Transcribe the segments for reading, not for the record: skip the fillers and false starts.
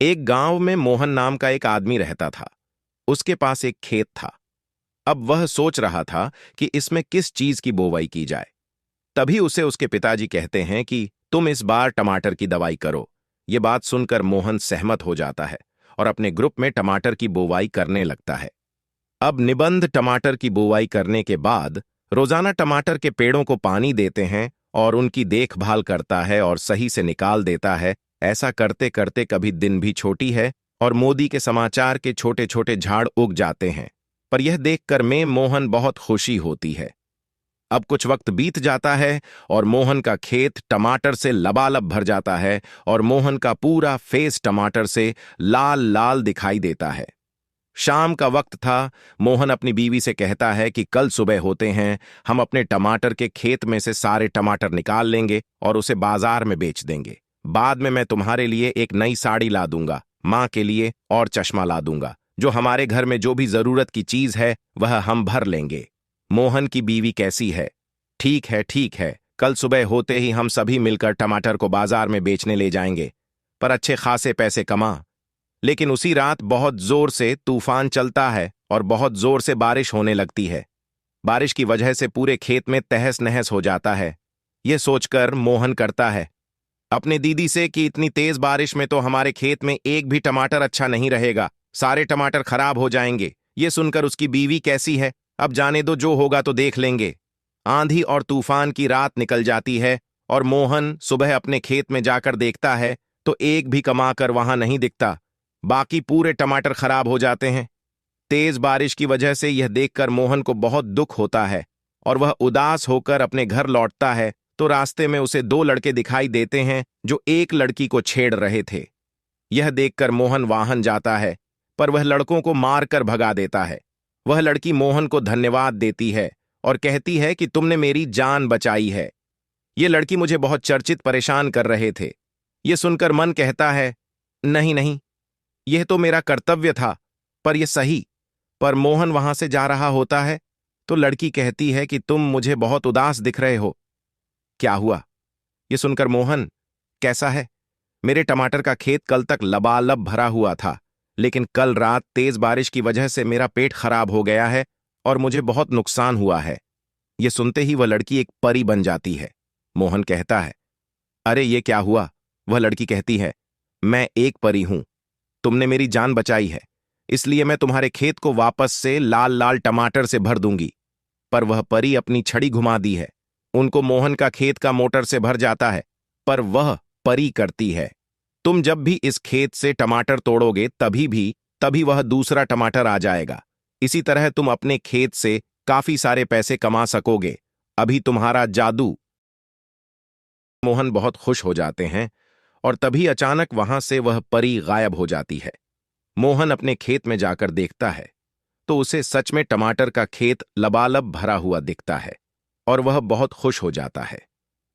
एक गांव में मोहन नाम का एक आदमी रहता था। उसके पास एक खेत था। अब वह सोच रहा था कि इसमें किस चीज की बोवाई की जाए। तभी उसे उसके पिताजी कहते हैं कि तुम इस बार टमाटर की दवाई करो। ये बात सुनकर मोहन सहमत हो जाता है और अपने ग्रुप में टमाटर की बोवाई करने लगता है। अब निबंध टमाटर की बुवाई करने के बाद रोजाना टमाटर के पेड़ों को पानी देते हैं और उनकी देखभाल करता है और सही से निकाल देता है। ऐसा करते करते कभी दिन भी छोटी है और मोदी के समाचार के छोटे छोटे झाड़ उग जाते हैं। पर यह देखकर में मोहन बहुत खुशी होती है। अब कुछ वक्त बीत जाता है और मोहन का खेत टमाटर से लबालब भर जाता है और मोहन का पूरा फेस टमाटर से लाल लाल दिखाई देता है। शाम का वक्त था। मोहन अपनी बीवी से कहता है कि कल सुबह होते हैं, हम अपने टमाटर के खेत में से सारे टमाटर निकाल लेंगे और उसे बाजार में बेच देंगे। बाद में मैं तुम्हारे लिए एक नई साड़ी ला दूंगा, माँ के लिए और चश्मा ला दूंगा। जो हमारे घर में जो भी जरूरत की चीज है वह हम भर लेंगे। मोहन की बीवी कैसी है? ठीक है, ठीक है, कल सुबह होते ही हम सभी मिलकर टमाटर को बाजार में बेचने ले जाएंगे, पर अच्छे खासे पैसे कमा। लेकिन उसी रात बहुत जोर से तूफान चलता है और बहुत जोर से बारिश होने लगती है। बारिश की वजह से पूरे खेत में तहस नहस हो जाता है। यह सोचकर मोहन करता है अपने दीदी से कि इतनी तेज बारिश में तो हमारे खेत में एक भी टमाटर अच्छा नहीं रहेगा, सारे टमाटर खराब हो जाएंगे। ये सुनकर उसकी बीवी कैसी है, अब जाने दो, जो होगा तो देख लेंगे। आंधी और तूफान की रात निकल जाती है और मोहन सुबह अपने खेत में जाकर देखता है तो एक भी कमाकर वहां नहीं दिखता। बाकी पूरे टमाटर खराब हो जाते हैं। तेज बारिश की वजह से यह देखकर मोहन को बहुत दुख होता है और वह उदास होकर अपने घर लौटता है तो रास्ते में उसे दो लड़के दिखाई देते हैं जो एक लड़की को छेड़ रहे थे। यह देखकर मोहन वाहन जाता है, पर वह लड़कों को मारकर भगा देता है। वह लड़की मोहन को धन्यवाद देती है और कहती है कि तुमने मेरी जान बचाई है। ये लड़की मुझे बहुत चर्चित परेशान कर रहे थे। यह सुनकर मन कहता है, नहीं नहीं, यह तो मेरा कर्तव्य था, पर यह सही। पर मोहन वहां से जा रहा होता है तो लड़की कहती है कि तुम मुझे बहुत उदास दिख रहे हो। क्या हुआ? यह सुनकर मोहन, कैसा है? मेरे टमाटर का खेत कल तक लबालब भरा हुआ था, लेकिन कल रात तेज बारिश की वजह से मेरा पेट खराब हो गया है और मुझे बहुत नुकसान हुआ है। यह सुनते ही वह लड़की एक परी बन जाती है। मोहन कहता है, अरे ये क्या हुआ? वह लड़की कहती है, मैं एक परी हूं, तुमने मेरी जान बचाई है, इसलिए मैं तुम्हारे खेत को वापस से लाल लाल टमाटर से भर दूंगी। पर वह परी अपनी छड़ी घुमा दी है। उनको मोहन का खेत का मोटर से भर जाता है, पर वह परी करती है, तुम जब भी इस खेत से टमाटर तोड़ोगे तभी वह दूसरा टमाटर आ जाएगा। इसी तरह तुम अपने खेत से काफी सारे पैसे कमा सकोगे। अभी तुम्हारा जादू। मोहन बहुत खुश हो जाते हैं और तभी अचानक वहां से वह परी गायब हो जाती है। मोहन अपने खेत में जाकर देखता है तो उसे सच में टमाटर का खेत लबालब भरा हुआ दिखता है और वह बहुत खुश हो जाता है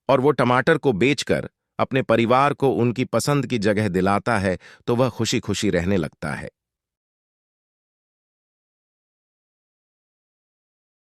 और वो टमाटर को बेचकर अपने परिवार को उनकी पसंद की जगह दिलाता है तो वह खुशी खुशी रहने लगता है।